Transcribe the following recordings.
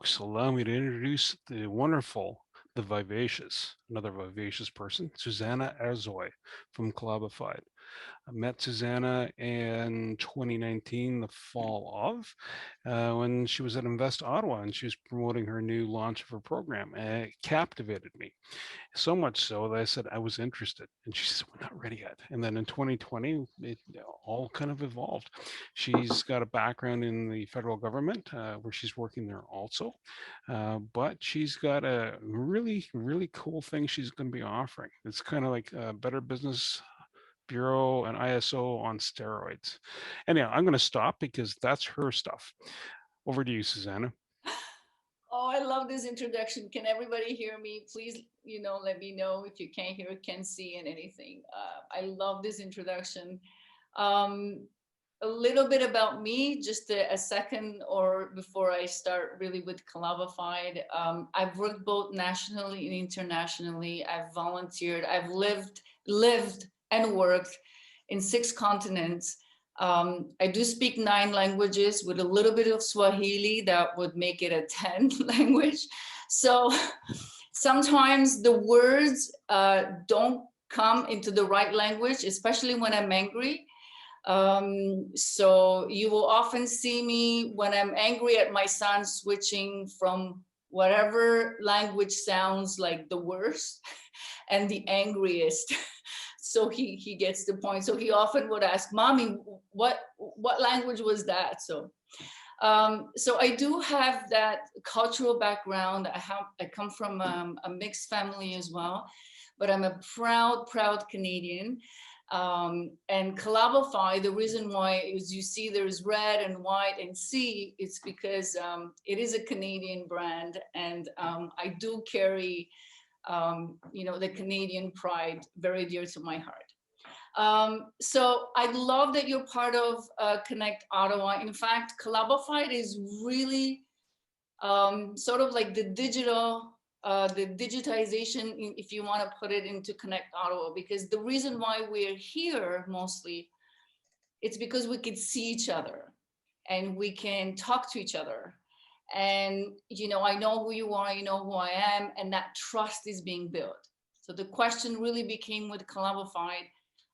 folks, allow me to introduce the wonderful, the vivacious, another vivacious person, Suzanne Erzoy from Collabofide. I met Susanna in 2019, the fall of, when she was at Invest Ottawa and she was promoting her new launch of her program. And it captivated me. So much so that I said I was interested. And she said, "We're not ready yet." And then in 2020, it all kind of evolved. She's got a background in the federal government where she's working there also. But she's got a really, really cool thing she's going to be offering. It's kind of like a Better Business Bureau and ISO on steroids. Anyhow, I'm going to stop because that's her stuff. Over to you, Susanna. Oh, I love this introduction. Can everybody hear me? Please, let me know if you can't hear, can't see, and anything. I love this introduction. Um, a little bit about me, just a second or before I start really with Clabified. I've worked both nationally and internationally. I've volunteered. I've lived and worked in 6 continents. I do speak 9 languages with a little bit of Swahili that would make it a 10th language. So sometimes the words don't come into the right language, especially when I'm angry. So you will often see me when I'm angry at my son switching from whatever language sounds like the worst and the angriest. So he gets the point. So he often would ask, "Mommy, what language was that?" So I do have that cultural background. I come from a mixed family as well, but I'm a proud Canadian. And Collabofy, the reason why is you see there's red and white and C, it's because it is a Canadian brand, and I do carry the Canadian pride very dear to my heart. So I love that you're part of Connect Ottawa. In fact, Collabofide is really sort of like the digitization, if you want to put it into Connect Ottawa, because the reason why we're here mostly, it's because we can see each other and we can talk to each other. And, I know who you are, you know who I am, and that trust is being built. So the question really became with Clabified,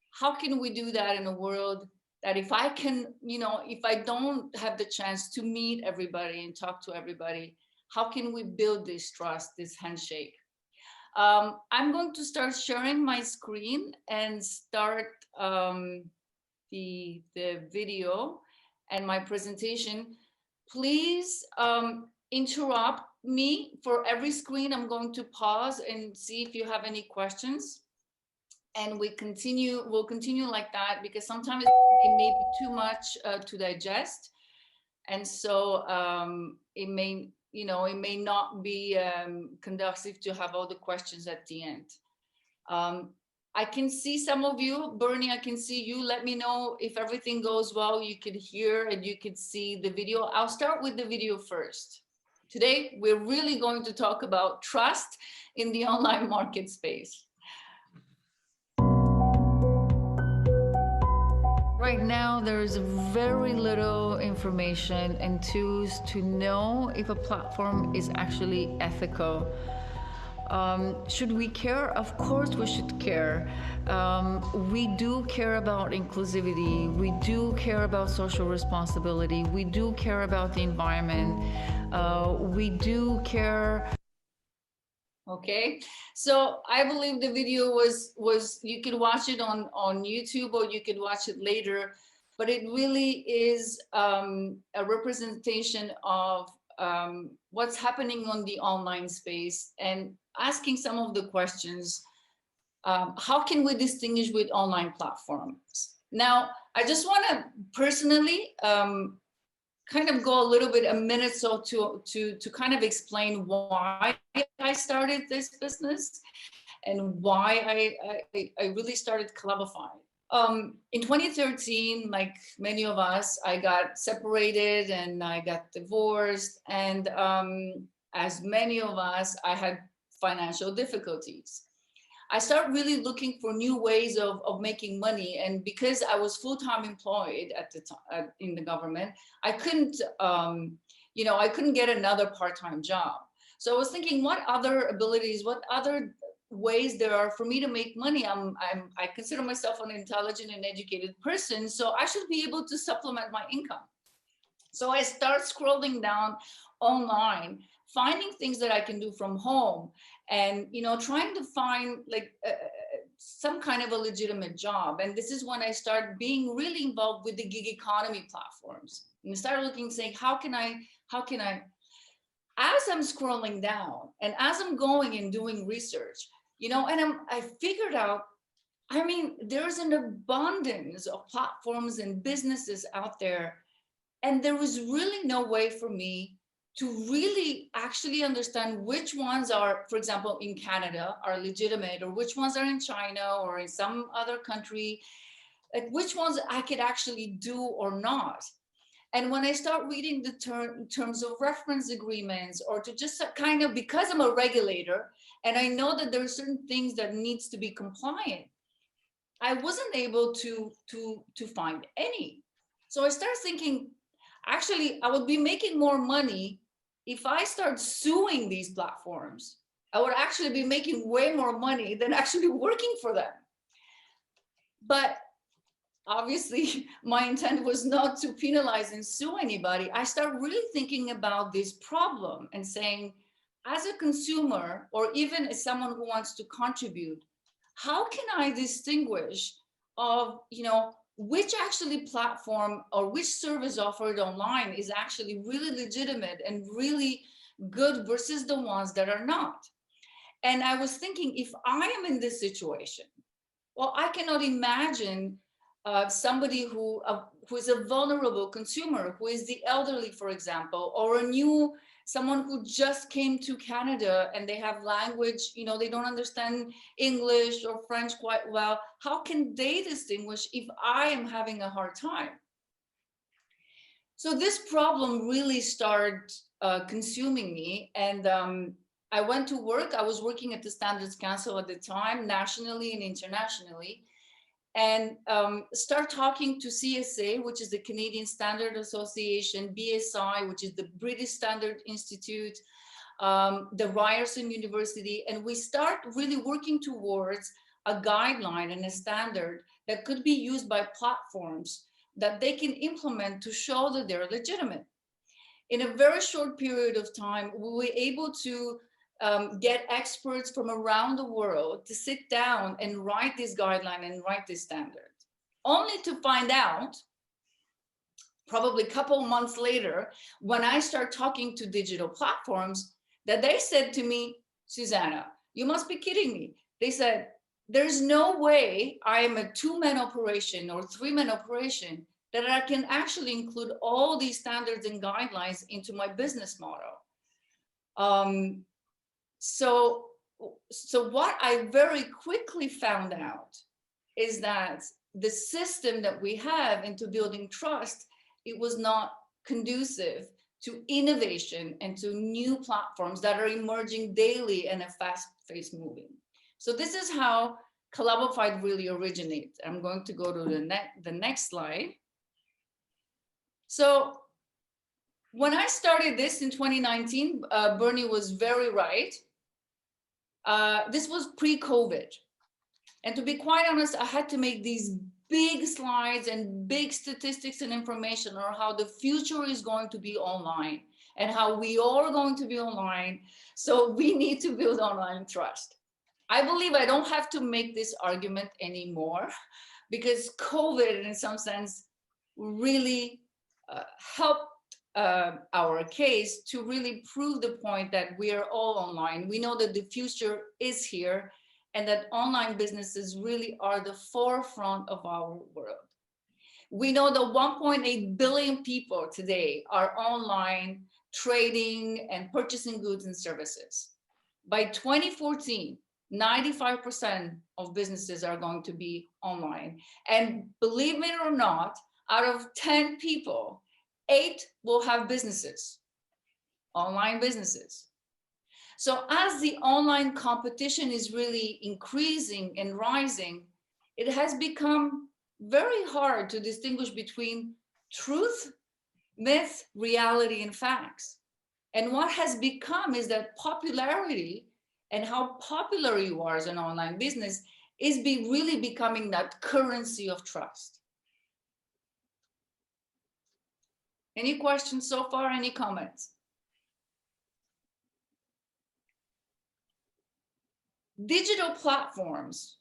how can we do that in a world that if I can, if I don't have the chance to meet everybody and talk to everybody, how can we build this trust, this handshake? I'm going to start sharing my screen and start the video and my presentation. Please interrupt me for every screen. I'm going to pause and see if you have any questions. And we'll continue like that, because sometimes it may be too much to digest. And so it may not be conducive to have all the questions at the end. I can see some of you. Bernie, I can see you. Let me know if everything goes well. You could hear and you could see the video. I'll start with the video first. Today, we're really going to talk about trust in the online market space. Right now, there's very little information and tools to know if a platform is actually ethical. Should we care? Of course we should care. We do care about inclusivity. We do care about social responsibility. We do care about the environment. We do care. Okay, so I believe the video was you could watch it on YouTube, or you could watch it later, but it really is a representation of what's happening on the online space, and asking some of the questions. How can we distinguish with online platforms? Now, I just want to personally kind of go a little bit, a minute so to kind of explain why I started this business and why I really started Clabified. In 2013, like many of us, I got separated and I got divorced. And as many of us, I had financial difficulties. I started really looking for new ways of making money. And because I was full-time employed at the time in the government, I couldn't, I couldn't get another part-time job. So I was thinking, what other abilities, what other ways there are for me to make money? I consider myself an intelligent and educated person, so I should be able to supplement my income. So I start scrolling down online, finding things that I can do from home, and trying to find like some kind of a legitimate job. And this is when I start being really involved with the gig economy platforms, and start looking, saying, how can I, as I'm scrolling down and as I'm going and doing research, and I figured out, I mean, there's an abundance of platforms and businesses out there. And there was really no way for me to really actually understand which ones are, for example, in Canada are legitimate, or which ones are in China or in some other country, like which ones I could actually do or not. And when I start reading the terms of reference agreements, or to just kind of, because I'm a regulator and I know that there are certain things that needs to be compliant, I wasn't able to find any. So I started thinking, actually, I would be making more money if I start suing these platforms. I would actually be making way more money than actually working for them. But obviously, my intent was not to penalize and sue anybody. I started really thinking about this problem and saying, as a consumer, or even as someone who wants to contribute, how can I distinguish of, which actually platform or which service offered online is actually really legitimate and really good versus the ones that are not? And I was thinking, if I am in this situation, well, I cannot imagine somebody who is a vulnerable consumer, who is the elderly, for example, or someone who just came to Canada and they have language, they don't understand English or French quite well. How can they distinguish if I am having a hard time? So this problem really started consuming me. And I went to work. I was working at the Standards Council at the time, nationally and internationally, and start talking to CSA, which is the Canadian Standard Association, BSI, which is the British Standard Institute, the Ryerson University, and we start really working towards a guideline and a standard that could be used by platforms that they can implement to show that they're legitimate. In a very short period of time, we were able to get experts from around the world to sit down and write this guideline and write this standard, only to find out probably a couple of months later, when I start talking to digital platforms, that they said to me, Susanna, you must be kidding me. They said, there's no way I am a 2-man operation or 3-man operation that I can actually include all these standards and guidelines into my business model. So what I very quickly found out is that the system that we have into building trust, it was not conducive to innovation and to new platforms that are emerging daily and a fast-paced moving. So this is how Collabofide really originates. I'm going to go to the next slide. So when I started this in 2019, Bernie was very right. This was pre-COVID. And to be quite honest, I had to make these big slides and big statistics and information on how the future is going to be online and how we all are going to be online. So we need to build online trust. I believe I don't have to make this argument anymore, because COVID, in some sense, really helped our case to really prove the point that we are all online. We know that the future is here, and that online businesses really are the forefront of our world. We know that 1.8 billion people today are online trading and purchasing goods and services. By 2014, 95% of businesses are going to be online. And believe it or not, out of 10 people, 8 will have businesses, online businesses. So as the online competition is really increasing and rising, it has become very hard to distinguish between truth myth, reality, and facts. And what has become is that popularity and how popular you are as an online business is really becoming that currency of trust. Any questions so far? Any comments? Digital platforms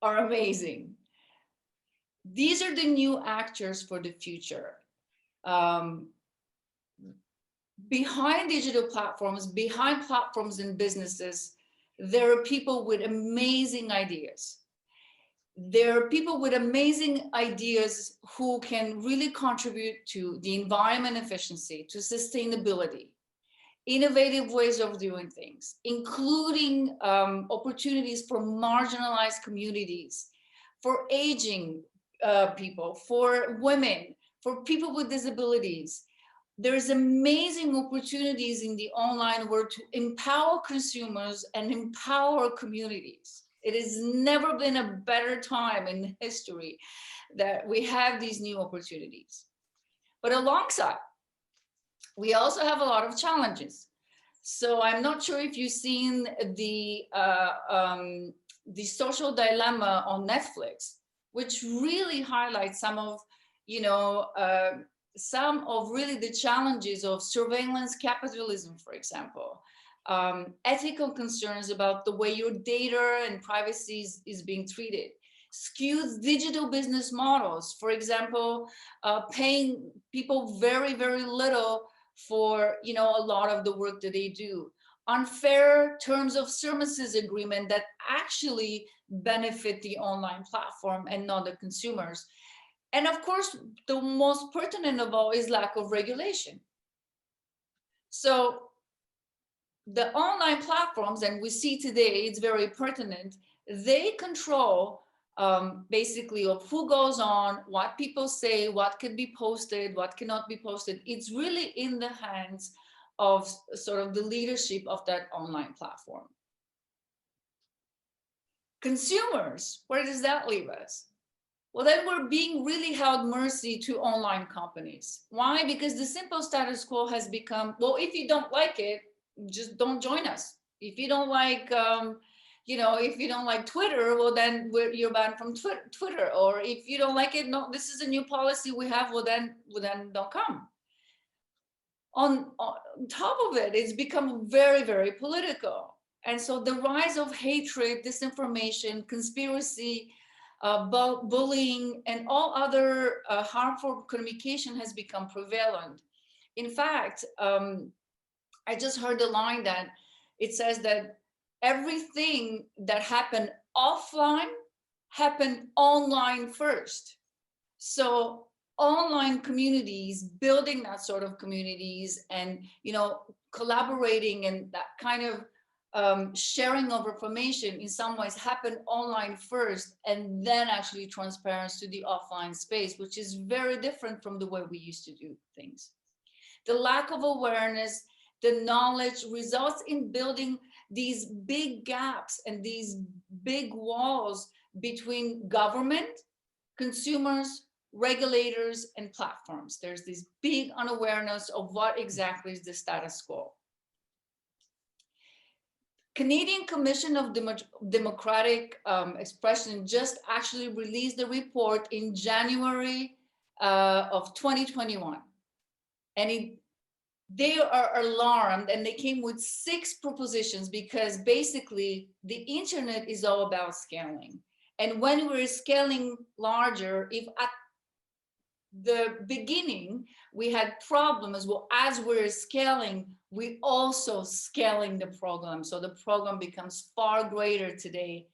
are amazing. These are the new actors for the future. Behind digital platforms, behind platforms and businesses, there are people with amazing ideas. There are people with amazing ideas who can really contribute to the environment efficiency, to sustainability, innovative ways of doing things, including opportunities for marginalized communities, for aging people, for women, for people with disabilities. There's amazing opportunities in the online world to empower consumers and empower communities. It has never been a better time in history that we have these new opportunities. But alongside, we also have a lot of challenges. So I'm not sure if you've seen the social dilemma on Netflix, which really highlights some of, some of really the challenges of surveillance capitalism, for example, ethical concerns about the way your data and privacy is being treated, skewed digital business models, for example, paying people very, very little for a lot of the work that they do, unfair terms of services agreement that actually benefit the online platform and not the consumers. And of course, the most pertinent of all is lack of regulation. So the online platforms, and we see today, it's very pertinent, they control basically of who goes on, what people say, what can be posted, what cannot be posted. It's really in the hands of sort of the leadership of that online platform. Consumers, where does that leave us? Well, then we're being really held mercy to online companies. Why? Because the simple status quo has become, well, if you don't like it, just don't join us. If you don't like, if you don't like Twitter, well, then you're banned from Twitter. Or if you don't like it, no, this is a new policy we have, well, then don't come. On top of it, it's become very, very political. And so the rise of hatred, disinformation, conspiracy, bullying, and all other harmful communication has become prevalent. In fact, I just heard the line that it says that everything that happened offline happened online first. So online communities, building that sort of communities, and collaborating and that kind of sharing of information in some ways happened online first, and then actually transparency to the offline space, which is very different from the way we used to do things. The lack of awareness, the knowledge results in building these big gaps and these big walls between government, consumers, regulators, and platforms. There's this big unawareness of what exactly is the status quo. Canadian Commission of Democratic Expression just actually released a report in January of 2021. And they are alarmed, and they came with 6 propositions, because basically the internet is all about scaling. And when we're scaling larger, if at the beginning we had problems, well, as we're scaling, we also scaling the program. So the program becomes far greater today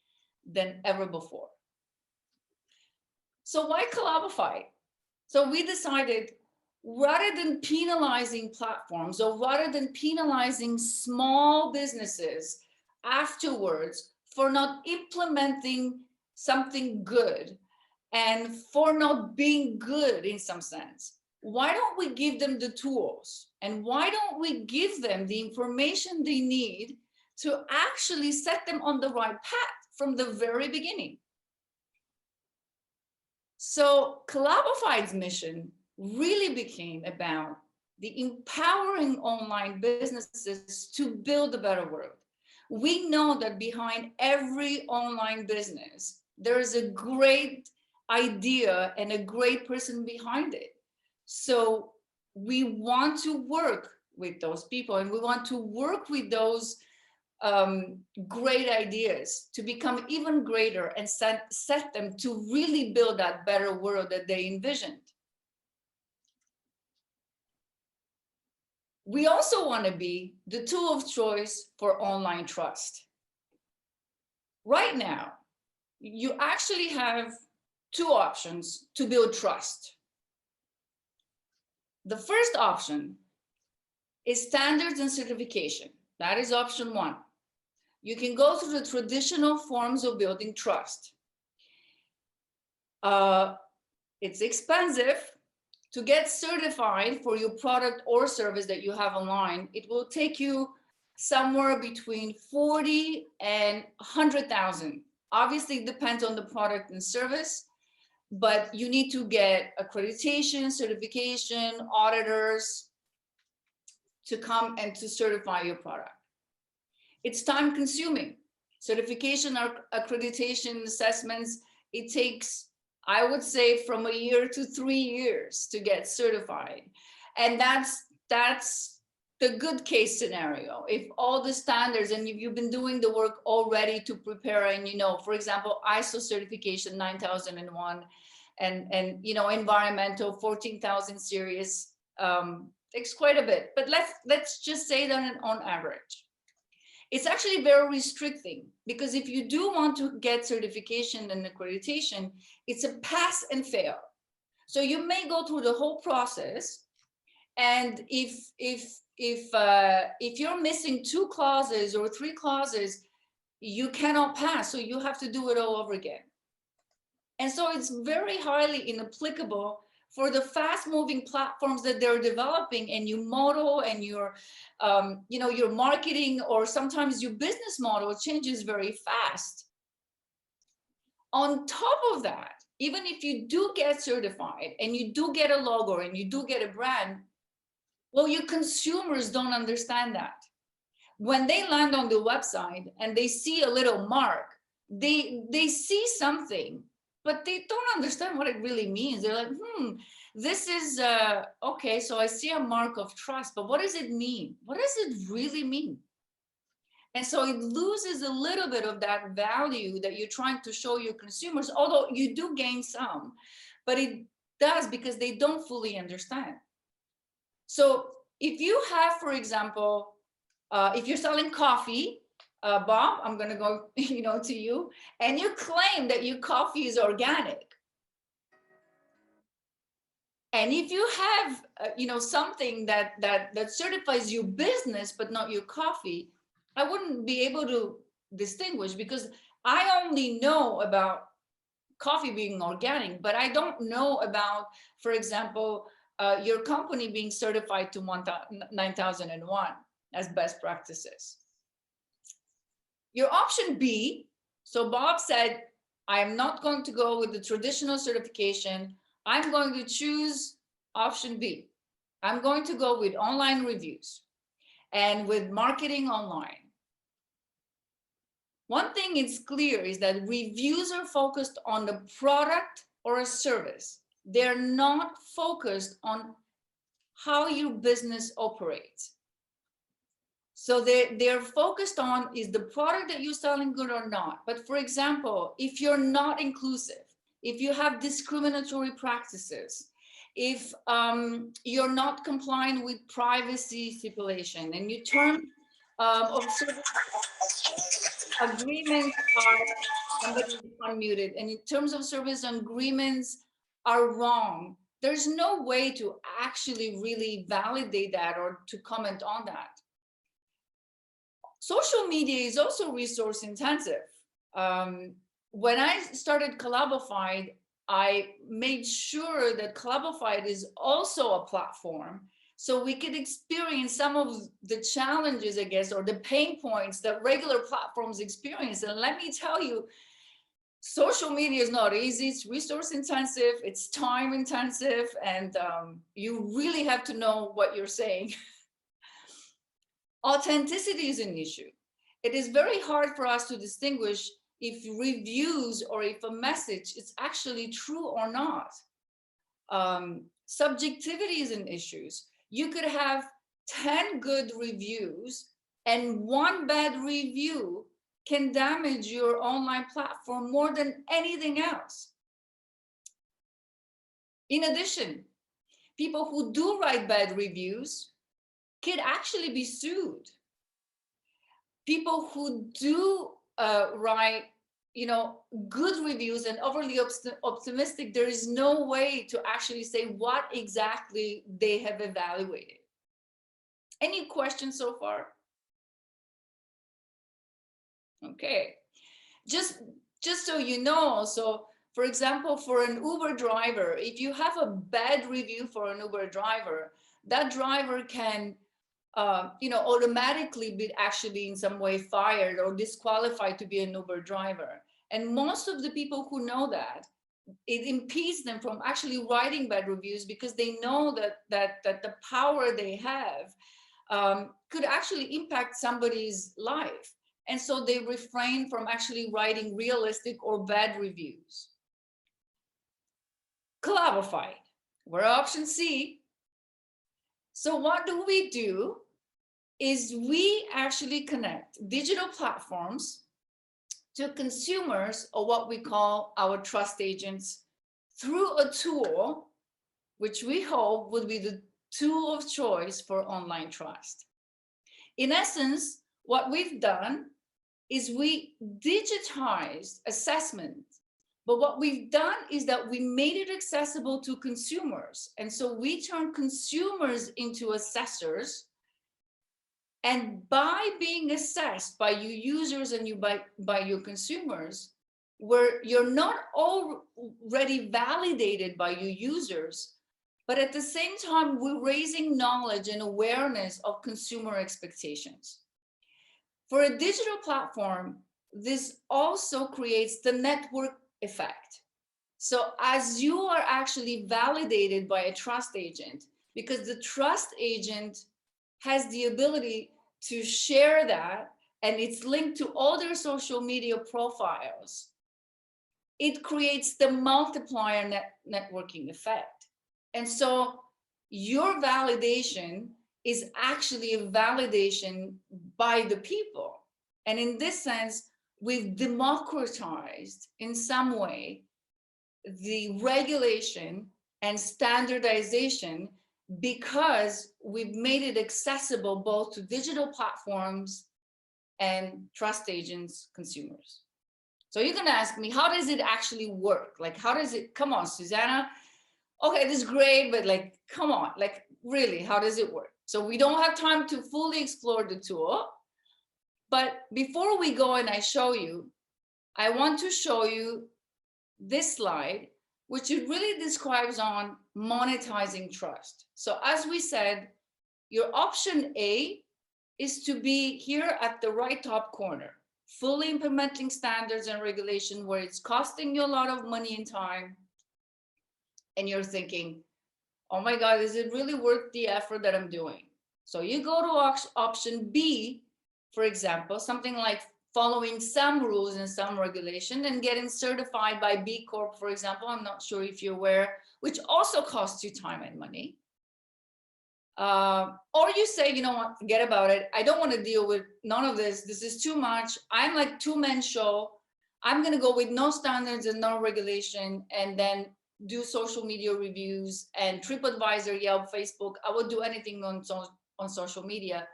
than ever before. So why Collabofide? So we decided, rather than penalizing platforms, or rather than penalizing small businesses afterwards for not implementing something good and for not being good in some sense, why don't we give them the tools? And why don't we give them the information they need to actually set them on the right path from the very beginning? So Collabified's mission really became about the empowering online businesses to build a better world. We know that behind every online business, there is a great idea and a great person behind it. So we want to work with those people, and we want to work with those great ideas to become even greater and set them to really build that better world that they envisioned. We also want to be the tool of choice for online trust. Right now, you actually have two options to build trust. The first option is standards and certification. That is option one. You can go through the traditional forms of building trust. It's expensive to get certified for your product or service that you have online. It will take you somewhere between 40 and 100,000. Obviously, it depends on the product and service, but you need to get accreditation, certification, auditors to come and to certify your product. It's time consuming. Certification or accreditation assessments, it takes, I would say, from a year to 3 years to get certified. And that's the good case scenario. If all the standards, and if you've been doing the work already to prepare, and for example, ISO certification 9001 and environmental 14,000 series, takes quite a bit. But let's just say that on average. It's actually very restricting, because if you do want to get certification and accreditation, it's a pass and fail. So you may go through the whole process, and if you're missing 2 clauses or 3 clauses, you cannot pass. So you have to do it all over again. And so it's very highly inapplicable for the fast-moving platforms that they're developing, and your model and your marketing, or sometimes your business model changes very fast. On top of that, even if you do get certified and you do get a logo and you do get a brand, well, your consumers don't understand that. When they land on the website and they see a little mark, they see something, but they don't understand what it really means. They're like, this is, okay, so I see a mark of trust, but what does it mean? What does it really mean? And so it loses a little bit of that value that you're trying to show your consumers, although you do gain some, but it does because they don't fully understand. So if you have, for example, if you're selling coffee, Bob, I'm going to go, to you, and you claim that your coffee is organic. And if you have, something that certifies your business, but not your coffee, I wouldn't be able to distinguish, because I only know about coffee being organic, but I don't know about, for example, your company being certified to 9001 as best practices. Your option B, so Bob said, I'm not going to go with the traditional certification. I'm going to choose option B. I'm going to go with online reviews and with marketing online. One thing is clear is that reviews are focused on the product or a service. They're not focused on how your business operates. So they're focused on, is the product that you're selling good or not? But for example, if you're not inclusive, if you have discriminatory practices, if you're not complying with privacy stipulation, and your terms of service agreements are unmuted, and in terms of service agreements are wrong, there's no way to actually really validate that or to comment on that. Social media is also resource intensive. When I started Collabofide, I made sure that Collabofide is also a platform, so we could experience some of the challenges, I guess, or the pain points that regular platforms experience. And let me tell you, social media is not easy. It's resource intensive, it's time intensive, and you really have to know what you're saying. Authenticity is an issue. It is very hard for us to distinguish if reviews or if a message is actually true or not. Subjectivity is an issue. You could have 10 good reviews and one bad review can damage your online platform more than anything else. In addition, people who do write bad reviews could actually be sued. People who do write, good reviews and overly optimistic, there is no way to actually say what exactly they have evaluated. Any questions so far? Okay, just so you know, so for example, for an Uber driver, if you have a bad review for an Uber driver, that driver can automatically be actually in some way fired or disqualified to be an Uber driver. And most of the people who know that, it impedes them from actually writing bad reviews because they know that the power they have could actually impact somebody's life. And so they refrain from actually writing realistic or bad reviews. Collabofide, we're option C. So what do? Is we actually connect digital platforms to consumers, or what we call our trust agents, through a tool which we hope would be the tool of choice for online trust. In essence, what we've done is we digitized assessment, but what we've done is that we made it accessible to consumers. And so we turn consumers into assessors. And by being assessed by you users and by your consumers, where you're not already validated by you users, but at the same time, we're raising knowledge and awareness of consumer expectations. For a digital platform, this also creates the network effect. So as you are actually validated by a trust agent, because the trust agent has the ability to share that, and it's linked to all their social media profiles, it creates the multiplier networking effect. And so your validation is actually a validation by the people. And in this sense, we've democratized in some way the regulation and standardization, because we've made it accessible both to digital platforms and trust agents, consumers. So you're gonna ask me, how does it actually work? Like, how does it, come on, Susanna. Okay, this is great, but like, come on, like really, how does it work? So we don't have time to fully explore the tool, but before we go and I show you, I want to show you this slide, which it really describes on monetizing trust. So as we said, your option A is to be here at the right top corner, fully implementing standards and regulation where it's costing you a lot of money and time. And you're thinking, oh my God, is it really worth the effort that I'm doing? So you go to option B, for example, something like following some rules and some regulation and getting certified by B Corp, for example. I'm not sure if you're aware, which also costs you time and money. Or you say, you know what, forget about it. I don't want to deal with none of this. This is too much. I'm like two-man show. I'm going to go with no standards and no regulation, and then do social media reviews and TripAdvisor, Yelp, Facebook. I would do anything on social media,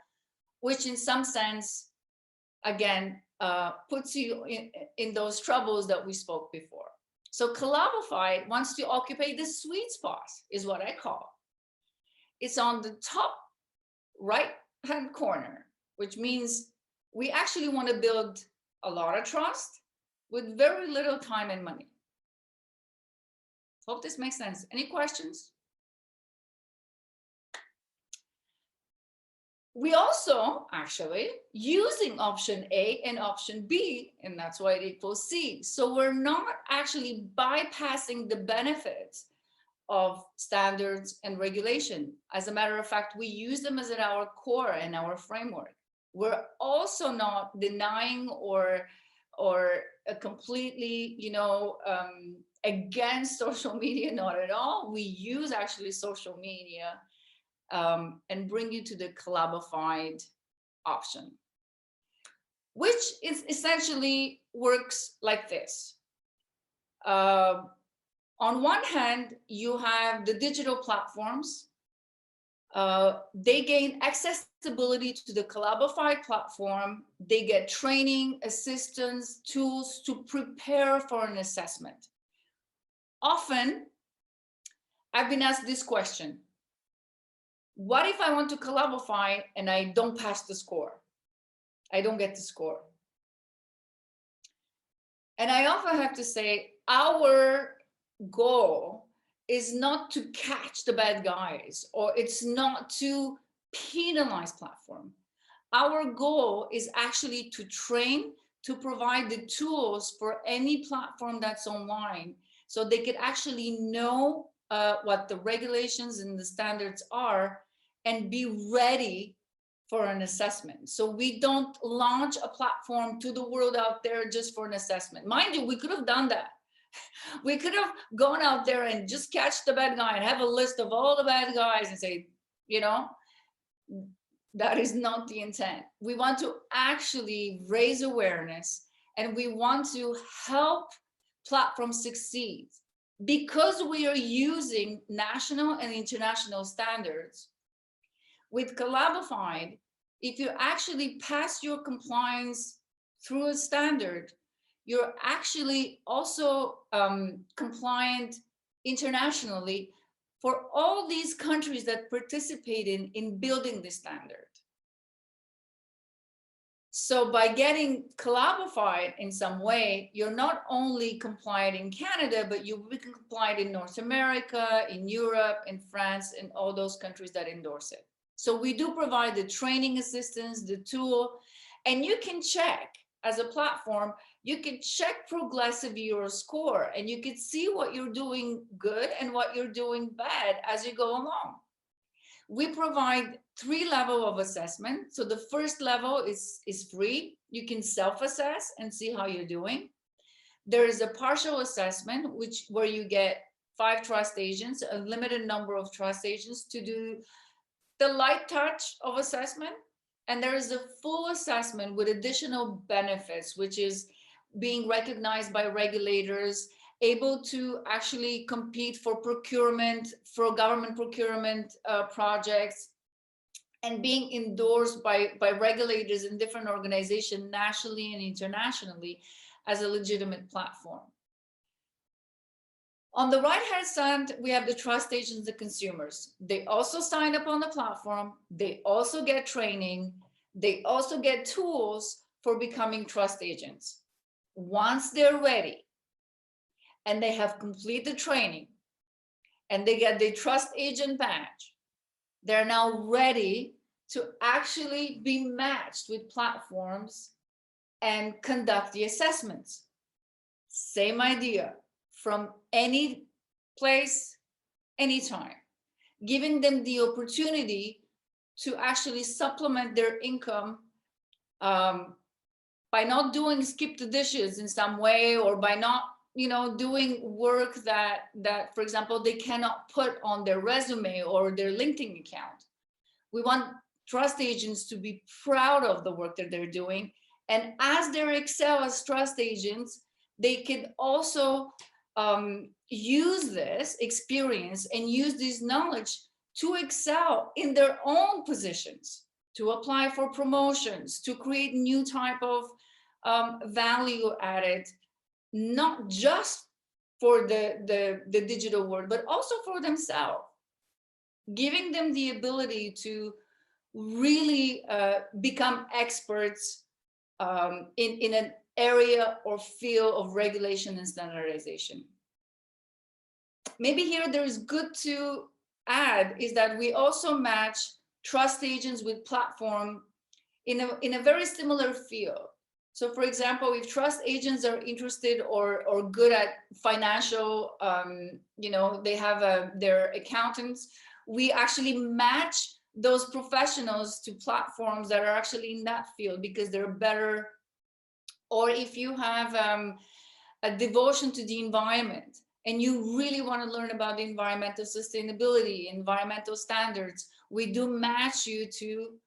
which in some sense, again, puts you in those troubles that we spoke before. So Clabified wants to occupy the sweet spot, is what I call. It's on the top right-hand corner, which means we actually want to build a lot of trust with very little time and money. Hope this makes sense. Any questions? We also actually using option A and option B, and that's why it equals C. So we're not actually bypassing the benefits of standards and regulation. As a matter of fact, we use them as at our core and our framework. We're also not denying or completely, against social media, not at all. We use actually social media and bring you to the Clabified option, which is essentially works like this. On one hand, you have the digital platforms. They gain accessibility to the Collabofide platform. They get training, assistance, tools to prepare for an assessment. Often, I've been asked this question: what if I want to Collabify and I don't pass the score? I don't get the score. And I often have to say, our goal is not to catch the bad guys, or it's not to penalize platform. Our goal is actually to train, to provide the tools for any platform that's online, so they could actually know what the regulations and the standards are and be ready for an assessment. So we don't launch a platform to the world out there just for an assessment. Mind you, we could have done that. We could have gone out there and just catch the bad guy and have a list of all the bad guys and say, that is not the intent. We want to actually raise awareness, and we want to help platforms succeed because we are using national and international standards. With Collabofide, if you actually pass your compliance through a standard, you're actually also compliant internationally for all these countries that participate in building the standard. So by getting Clabified in some way, you're not only compliant in Canada, but you will be compliant in North America, in Europe, in France, and all those countries that endorse it. So we do provide the training assistance, the tool, and you can check as a platform, you can check progressively your score, and you can see what you're doing good and what you're doing bad as you go along. We provide 3 levels of assessment. So the first level is free. You can self-assess and see how you're doing. There is a partial assessment, where you get 5 trust agents, a limited number of trust agents to do the light touch of assessment. And there is a full assessment with additional benefits, which is being recognized by regulators, able to actually compete for procurement, for government procurement projects, and being endorsed by regulators in different organizations nationally and internationally as a legitimate platform. On the right-hand side, we have the trust agents, the consumers. They also sign up on the platform. They also get training. They also get tools for becoming trust agents. Once they're ready and they have completed training and they get the trust agent badge, they're now ready to actually be matched with platforms and conduct the assessments. Same idea, from any place, anytime, giving them the opportunity to actually supplement their income by not doing skip the dishes in some way, or by not doing work that for example they cannot put on their resume or their LinkedIn account. We want trust agents to be proud of the work that they're doing, and as they excel as trust agents, they can also use this experience and use this knowledge to excel in their own positions, to apply for promotions, to create new type of value added, not just for the digital world, but also for themselves, giving them the ability to really become experts in an area or field of regulation and standardization. Maybe here there is good to add is that we also match trust agents with platform in a very similar field. So for example, if trust agents are interested or good at financial, you know, they have their accountants, we actually match those professionals to platforms that are actually in that field because they're better. Or if you have a devotion to the environment and you really want to learn about the environmental sustainability, environmental standards, we do match you to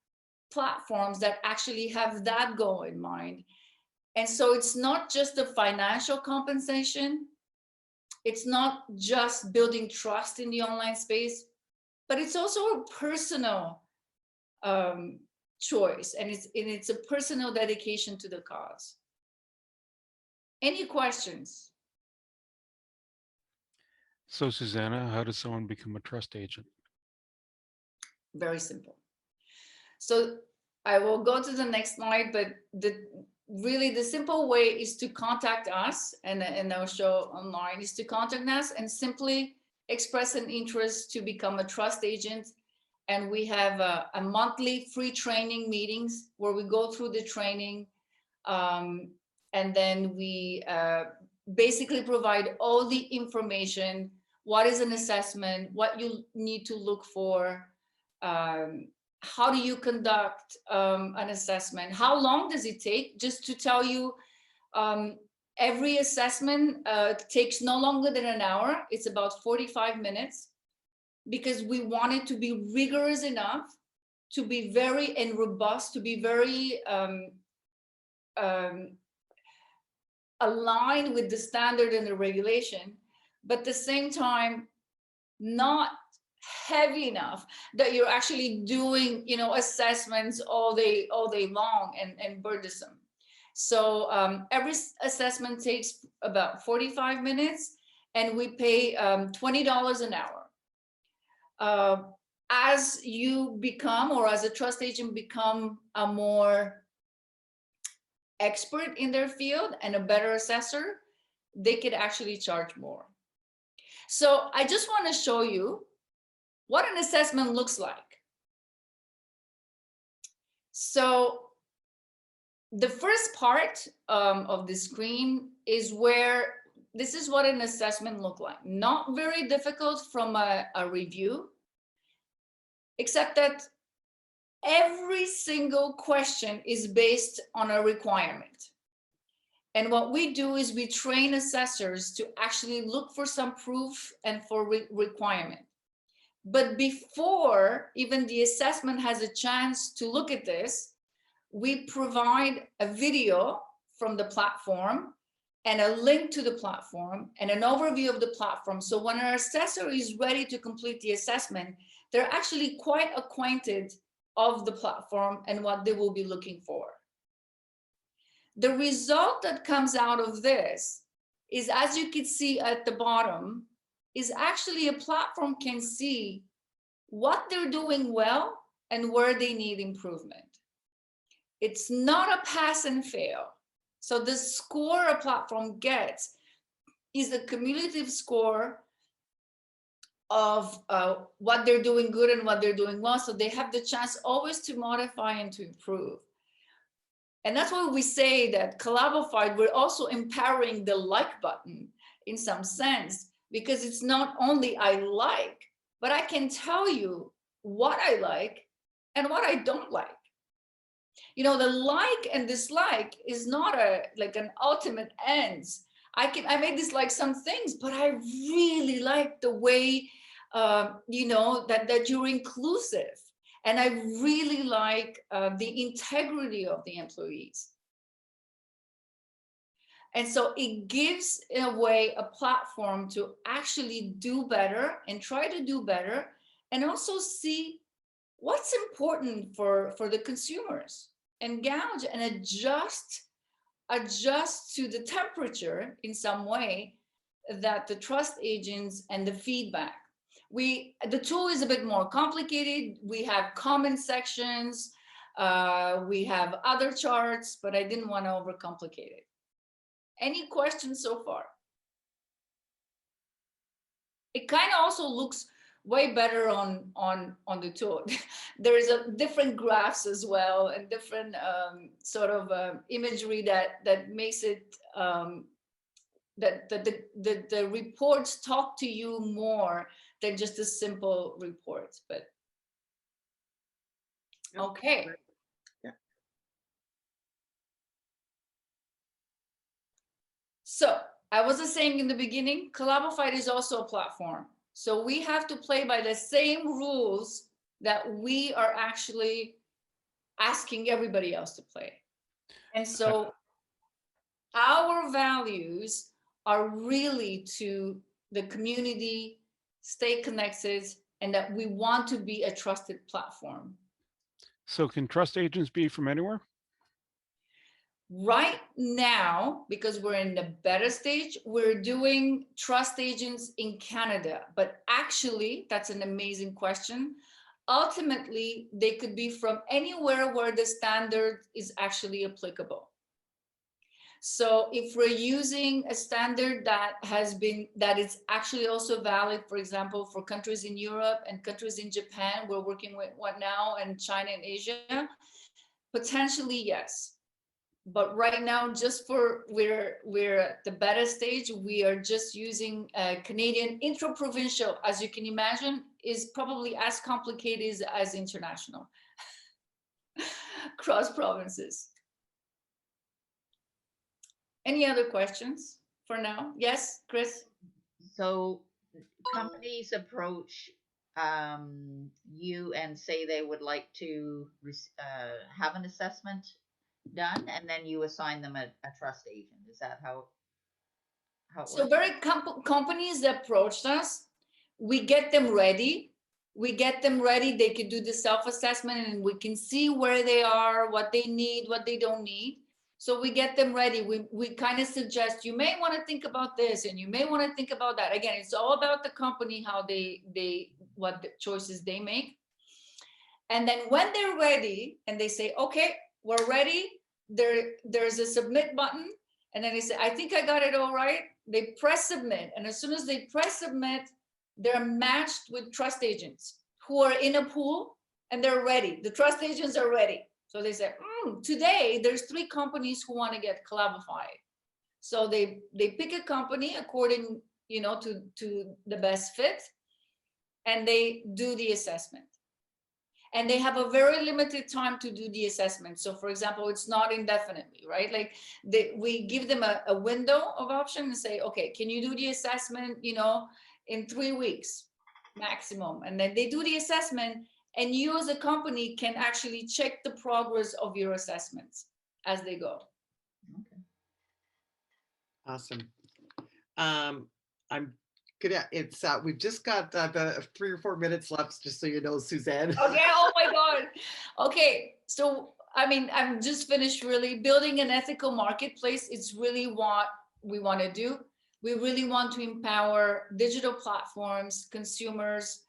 platforms that actually have that goal in mind. And so it's not just the financial compensation, it's not just building trust in the online space, but it's also a personal choice, and it's a personal dedication to the cause. Any questions? So, Susanna, how does someone become a trust agent? Very simple. So I will go to the next slide, but really the simple way is to contact us, and I'll show online, is to contact us and simply express an interest to become a trust agent. And we have a monthly free training meetings where we go through the training, and then we basically provide all the information. What is an assessment? What you need to look for? How do you conduct an assessment? How long does it take? Just to tell you, every assessment takes no longer than an hour. It's about 45 minutes because we want it to be rigorous enough, to be very and robust, to be very aligned with the standard and the regulation, but at the same time, not heavy enough that you're actually doing, you know, assessments all day long and burdensome. So every assessment takes about 45 minutes and we pay $20 an hour. As you become, or as a trust agent become a more expert in their field and a better assessor, they could actually charge more. So I just want to show you what an assessment looks like. So the first part of the screen is where this is what an assessment looks like. Not very difficult from a review, except that every single question is based on a requirement. And what we do is we train assessors to actually look for some proof and for requirement. But before even the assessment has a chance to look at this, we provide a video from the platform and a link to the platform and an overview of the platform. So when our assessor is ready to complete the assessment, they're actually quite acquainted of the platform and what they will be looking for. The result that comes out of this is, as you can see at the bottom, is actually a platform can see what they're doing well and where they need improvement. It's not a pass and fail. So the score a platform gets is a cumulative score of what they're doing good and what they're doing well. So they have the chance always to modify and to improve. And that's why we say that Collabofide, we're also empowering the like button in some sense, because it's not only I like, but I can tell you what I like and what I don't like. You know, the like and dislike is not like an ultimate ends. I may dislike some things, but I really like the way, you know, that you're inclusive. And I really like the integrity of the employees. And so it gives, in a way, a platform to actually do better and try to do better, and also see what's important for the consumers and gauge and adjust to the temperature in some way that the trust agents and the feedback. The tool is a bit more complicated. We have comment sections, we have other charts, but I didn't want to overcomplicate it. Any questions so far? It kind of also looks way better on the tool. There is a different graphs as well, and different sort of imagery that makes it that the reports talk to you more than just a simple report. But okay. Yeah. So I was just saying in the beginning, Collabofide is also a platform. So we have to play by the same rules that we are actually asking everybody else to play. And so our values are really to the community, stay connected, and that we want to be a trusted platform. So can trust agents be from anywhere? Right now, because we're in the beta stage, we're doing trust agents in Canada. But actually, that's an amazing question. Ultimately, they could be from anywhere where the standard is actually applicable. So if we're using a standard that is actually also valid, for example, for countries in Europe and countries in Japan, we're working with what now, and China and Asia, potentially yes. But right now, just for we're at the beta stage, we are just using Canadian intra-provincial. As you can imagine, is probably as complicated as international cross provinces. Any other questions for now? Yes, Chris? So companies approach you and say they would like to have an assessment done, and then you assign them a trust agent. Is that how it So works? very companies that approached us, we get them ready. They can do the self-assessment, and we can see where they are, what they need, what they don't need. So we get them ready. We kind of suggest, you may want to think about this, and you may want to think about that. Again, it's all about the company, how what the choices they make. And then when they're ready and they say, okay, we're ready, there's a submit button. And then they say, I think I got it all right. They press submit. And as soon as they press submit, they're matched with trust agents who are in a pool, and they're ready. The trust agents are ready. So they say, today there's 3 companies who want to get Clabified. So they pick a company according, to the best fit, and they do the assessment. And they have a very limited time to do the assessment. So for example, it's not indefinitely, right? Like we give them a window of option and say, okay, can you do the assessment, in 3 weeks maximum? And then they do the assessment, and you as a company can actually check the progress of your assessments as they go. Okay. Awesome. I'm gonna, we've just got the 3 or 4 minutes left, just so you know, Suzanne. Okay, oh my God. Okay, so I'm just finished really building an ethical marketplace. It's really what we want to do. We really want to empower digital platforms, consumers,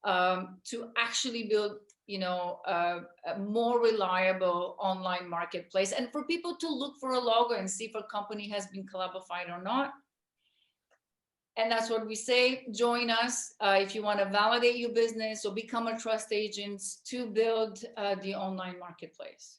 to actually build, a more reliable online marketplace, and for people to look for a logo and see if a company has been Clabified or not. And that's what we say. Join us if you want to validate your business or become a trust agent to build the online marketplace.